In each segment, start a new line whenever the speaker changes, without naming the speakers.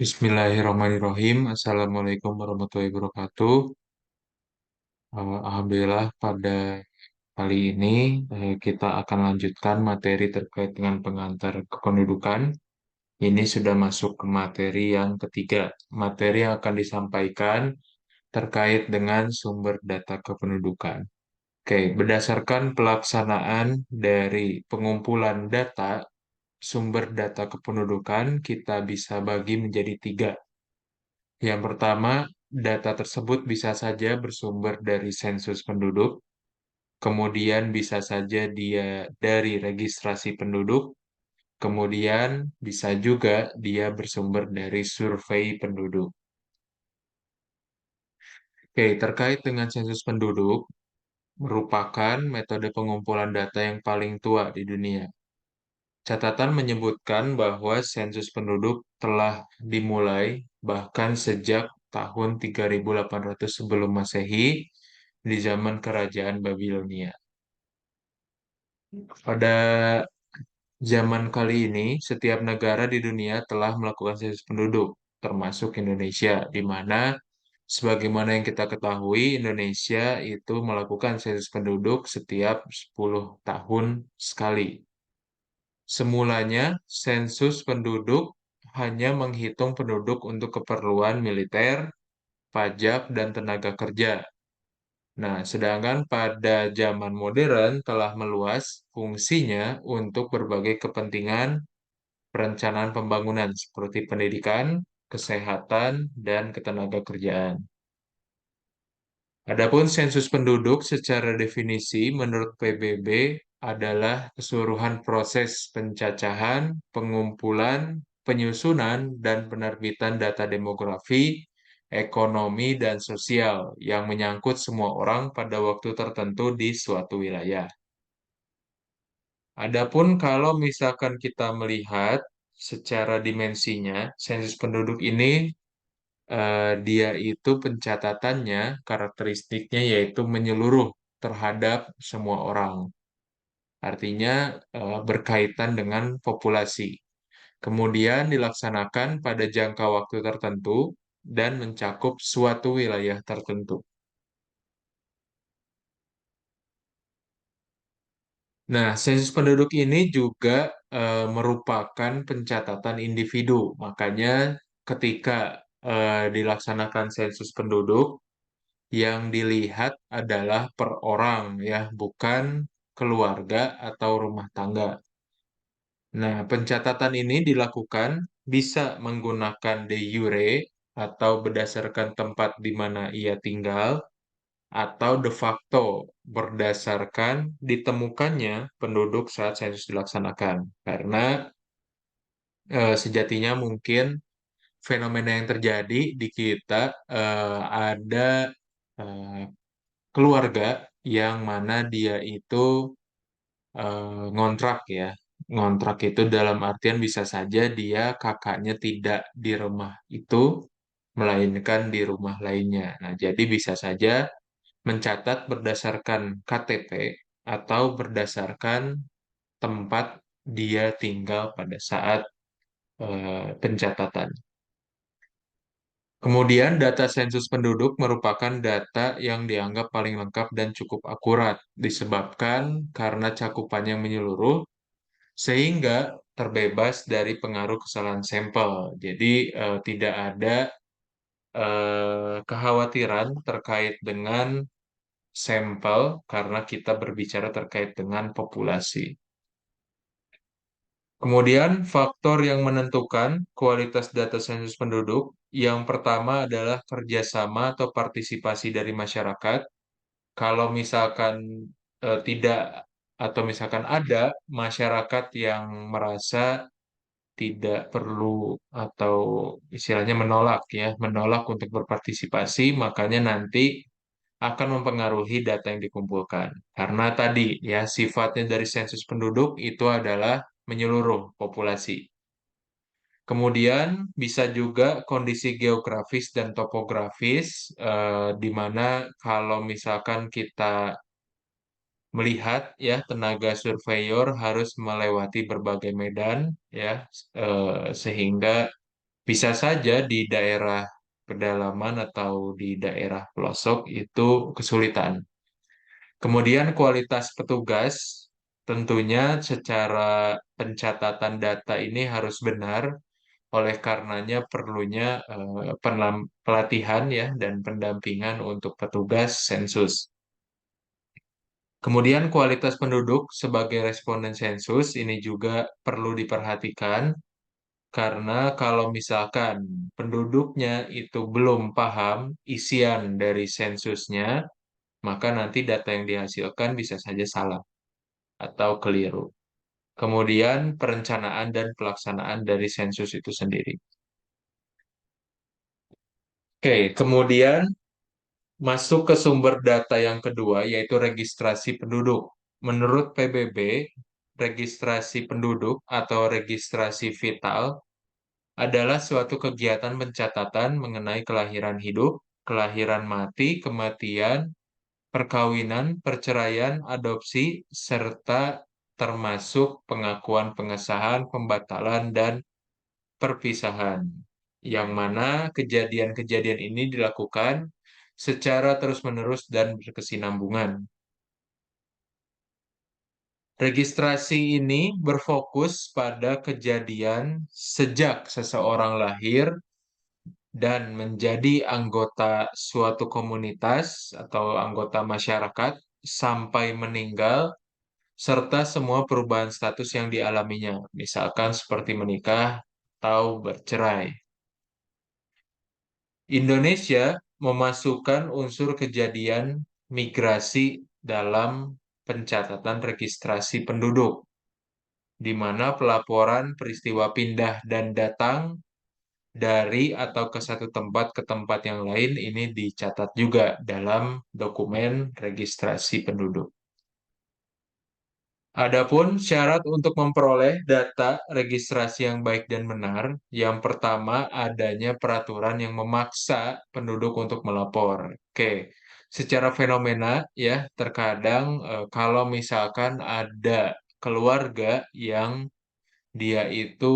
Bismillahirrahmanirrahim. Assalamualaikum warahmatullahi wabarakatuh. Alhamdulillah pada kali ini kita akan lanjutkan materi terkait dengan pengantar kependudukan. Ini sudah masuk ke materi yang ketiga. Materi yang akan disampaikan terkait dengan sumber data kependudukan. Oke, berdasarkan pelaksanaan dari pengumpulan data, sumber data kependudukan kita bisa bagi menjadi tiga. Yang pertama, data tersebut bisa saja bersumber dari sensus penduduk, kemudian bisa saja dia dari registrasi penduduk, kemudian bisa juga dia bersumber dari survei penduduk. Oke, terkait dengan sensus penduduk, merupakan metode pengumpulan data yang paling tua di dunia. Catatan menyebutkan bahwa sensus penduduk telah dimulai bahkan sejak tahun 3800 sebelum Masehi di zaman Kerajaan Babilonia. Pada zaman kali ini, setiap negara di dunia telah melakukan sensus penduduk, termasuk Indonesia, di mana sebagaimana yang kita ketahui, Indonesia itu melakukan sensus penduduk setiap 10 tahun sekali. Semulanya, sensus penduduk hanya menghitung penduduk untuk keperluan militer, pajak, dan tenaga kerja. Nah, sedangkan pada zaman modern telah meluas fungsinya untuk berbagai kepentingan perencanaan pembangunan seperti pendidikan, kesehatan, dan ketenaga kerjaan. Adapun sensus penduduk secara definisi menurut PBB adalah keseluruhan proses pencacahan, pengumpulan, penyusunan, dan penerbitan data demografi, ekonomi, dan sosial yang menyangkut semua orang pada waktu tertentu di suatu wilayah. Adapun kalau misalkan kita melihat secara dimensinya, sensus penduduk ini dia itu pencatatannya, karakteristiknya yaitu menyeluruh terhadap semua orang. Artinya berkaitan dengan populasi. Kemudian dilaksanakan pada jangka waktu tertentu dan mencakup suatu wilayah tertentu. Nah, sensus penduduk ini juga merupakan pencatatan individu. Makanya ketika dilaksanakan sensus penduduk, yang dilihat adalah per orang ya, bukan keluarga atau rumah tangga. Nah, pencatatan ini dilakukan bisa menggunakan de jure atau berdasarkan tempat di mana ia tinggal atau de facto berdasarkan ditemukannya penduduk saat sensus dilaksanakan. Karena sejatinya mungkin fenomena yang terjadi di kita ada eh, keluarga yang mana dia itu ngontrak ya. Ngontrak itu dalam artian bisa saja dia kakaknya tidak di rumah itu, melainkan di rumah lainnya. Nah, jadi bisa saja mencatat berdasarkan KTP atau berdasarkan tempat dia tinggal pada saat pencatatan. Kemudian, data sensus penduduk merupakan data yang dianggap paling lengkap dan cukup akurat, disebabkan karena cakupannya yang menyeluruh, sehingga terbebas dari pengaruh kesalahan sampel. Jadi, tidak ada kekhawatiran terkait dengan sampel karena kita berbicara terkait dengan populasi. Kemudian, faktor yang menentukan kualitas data sensus penduduk, yang pertama adalah kerjasama atau partisipasi dari masyarakat. Kalau misalkan tidak atau misalkan ada masyarakat yang merasa tidak perlu atau istilahnya menolak ya, menolak untuk berpartisipasi, makanya nanti akan mempengaruhi data yang dikumpulkan. Karena tadi ya sifatnya dari sensus penduduk itu adalah menyeluruh populasi. Kemudian bisa juga kondisi geografis dan topografis, di mana kalau misalkan kita melihat ya tenaga surveyor harus melewati berbagai medan ya, sehingga Bisa saja di daerah pedalaman atau di daerah pelosok itu kesulitan. Kemudian kualitas petugas, tentunya secara pencatatan data ini harus benar, oleh karenanya perlunya pelatihan ya dan pendampingan untuk petugas sensus. Kemudian kualitas penduduk sebagai responden sensus ini juga perlu diperhatikan karena kalau misalkan penduduknya itu belum paham isian dari sensusnya, maka nanti data yang dihasilkan bisa saja salah atau keliru. Kemudian perencanaan dan pelaksanaan dari sensus itu sendiri. Oke, kemudian masuk ke sumber data yang kedua, yaitu registrasi penduduk. Menurut PBB, registrasi penduduk atau registrasi vital adalah suatu kegiatan pencatatan mengenai kelahiran hidup, kelahiran mati, kematian, perkawinan, perceraian, adopsi, serta termasuk pengakuan pengesahan, pembatalan, dan perpisahan. Yang mana kejadian-kejadian ini dilakukan secara terus-menerus dan berkesinambungan. Registrasi ini berfokus pada kejadian sejak seseorang lahir dan menjadi anggota suatu komunitas atau anggota masyarakat sampai meninggal, serta semua perubahan status yang dialaminya, misalkan seperti menikah atau bercerai. Indonesia memasukkan unsur kejadian migrasi dalam pencatatan registrasi penduduk, di mana pelaporan peristiwa pindah dan datang dari atau ke satu tempat ke tempat yang lain ini dicatat juga dalam dokumen registrasi penduduk. Adapun syarat untuk memperoleh data registrasi yang baik dan benar, yang pertama adanya peraturan yang memaksa penduduk untuk melapor. Oke, secara fenomena ya, terkadang kalau misalkan ada keluarga yang dia itu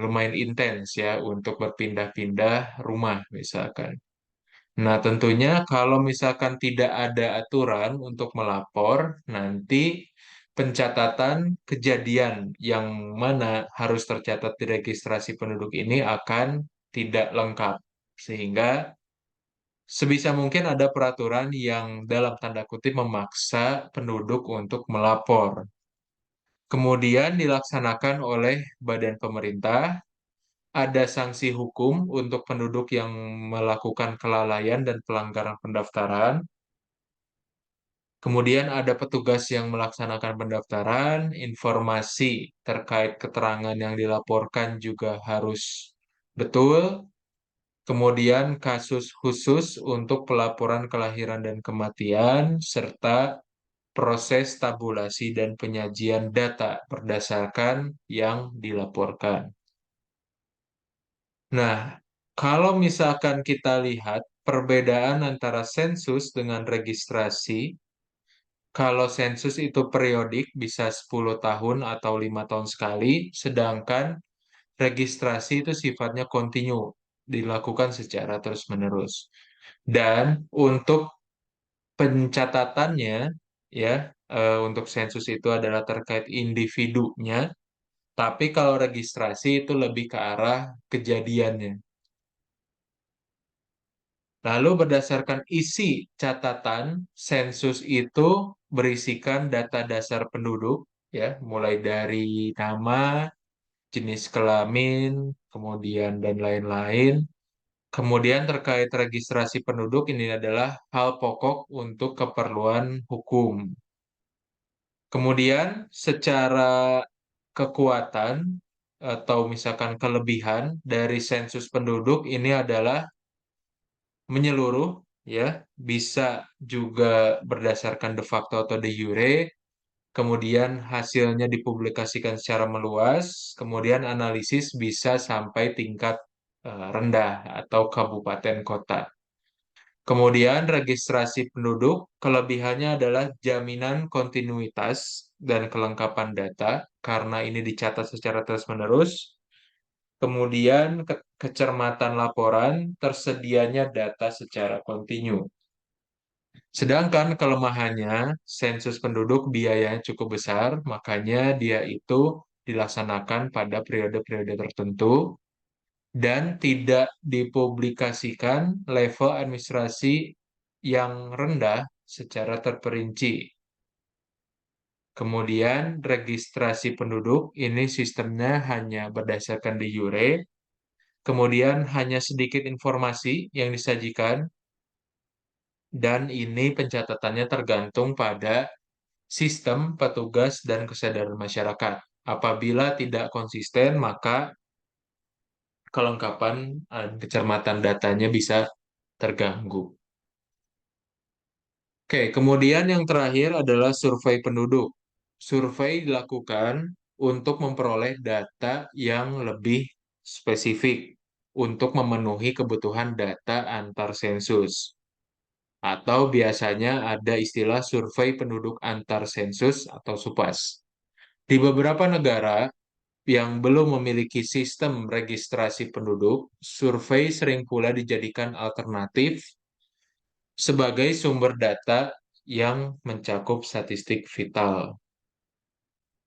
lumayan intens ya untuk berpindah-pindah rumah misalkan. Nah, tentunya kalau misalkan tidak ada aturan untuk melapor, nanti pencatatan kejadian yang mana harus tercatat di registrasi penduduk ini akan tidak lengkap. Sehingga sebisa mungkin ada peraturan yang dalam tanda kutip memaksa penduduk untuk melapor. Kemudian dilaksanakan oleh badan pemerintah, ada sanksi hukum untuk penduduk yang melakukan kelalaian dan pelanggaran pendaftaran. Kemudian ada petugas yang melaksanakan pendaftaran, informasi terkait keterangan yang dilaporkan juga harus betul. Kemudian kasus khusus untuk pelaporan kelahiran dan kematian, serta proses tabulasi dan penyajian data berdasarkan yang dilaporkan. Nah, kalau misalkan kita lihat perbedaan antara sensus dengan registrasi, kalau sensus itu periodik bisa 10 tahun atau 5 tahun sekali, sedangkan registrasi itu sifatnya kontinu, dilakukan secara terus-menerus. Dan untuk pencatatannya, ya, untuk sensus itu adalah terkait individunya, tapi kalau registrasi itu lebih ke arah kejadiannya. Lalu berdasarkan isi catatan, sensus itu berisikan data dasar penduduk, ya, mulai dari nama, jenis kelamin, kemudian dan lain-lain. Kemudian terkait registrasi penduduk ini adalah hal pokok untuk keperluan hukum. Kemudian secara kekuatan atau misalkan kelebihan dari sensus penduduk ini adalah menyeluruh ya, bisa juga berdasarkan de facto atau de jure, kemudian hasilnya dipublikasikan secara meluas, kemudian analisis bisa sampai tingkat rendah atau kabupaten kota. Kemudian registrasi penduduk, kelebihannya adalah jaminan kontinuitas dan kelengkapan data karena ini dicatat secara terus-menerus. Kemudian kecermatan laporan, tersedianya data secara kontinu. Sedangkan kelemahannya, sensus penduduk biayanya cukup besar, makanya dia itu dilaksanakan pada periode-periode tertentu dan tidak dipublikasikan level administrasi yang rendah secara terperinci. Kemudian registrasi penduduk ini sistemnya hanya berdasarkan de jure, kemudian hanya sedikit informasi yang disajikan dan ini pencatatannya tergantung pada sistem, petugas, dan kesadaran masyarakat. Apabila tidak konsisten, maka kelengkapan kecermatan datanya bisa terganggu. Oke, kemudian yang terakhir adalah survei penduduk. Survei dilakukan untuk memperoleh data yang lebih spesifik untuk memenuhi kebutuhan data antar sensus. Atau biasanya ada istilah survei penduduk antar sensus atau SUPAS. Di beberapa negara yang belum memiliki sistem registrasi penduduk, survei sering pula dijadikan alternatif sebagai sumber data yang mencakup statistik vital.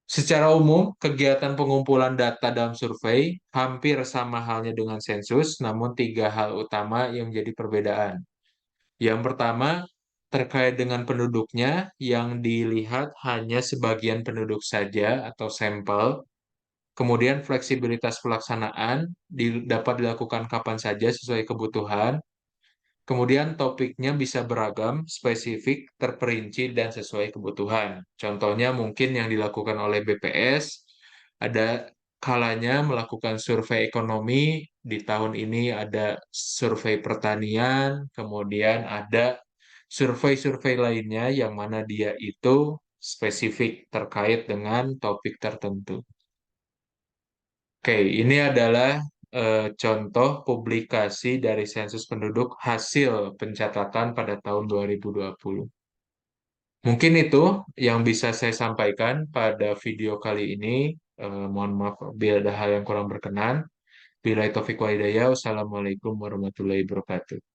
Secara umum, kegiatan pengumpulan data dalam survei hampir sama halnya dengan sensus, namun tiga hal utama yang menjadi perbedaan. Yang pertama, terkait dengan penduduknya yang dilihat hanya sebagian penduduk saja atau sampel. Kemudian fleksibilitas pelaksanaan dapat dilakukan kapan saja sesuai kebutuhan. Kemudian topiknya bisa beragam, spesifik, terperinci, dan sesuai kebutuhan. Contohnya mungkin yang dilakukan oleh BPS, ada kalanya melakukan survei ekonomi, di tahun ini ada survei pertanian, kemudian ada survei-survei lainnya yang mana dia itu spesifik terkait dengan topik tertentu. Oke, ini adalah contoh publikasi dari sensus penduduk hasil pencatatan pada tahun 2020. Mungkin itu yang bisa saya sampaikan pada video kali ini. Mohon maaf bila ada hal yang kurang berkenan. Bila taufik wa hidayah, wassalamualaikum warahmatullahi wabarakatuh.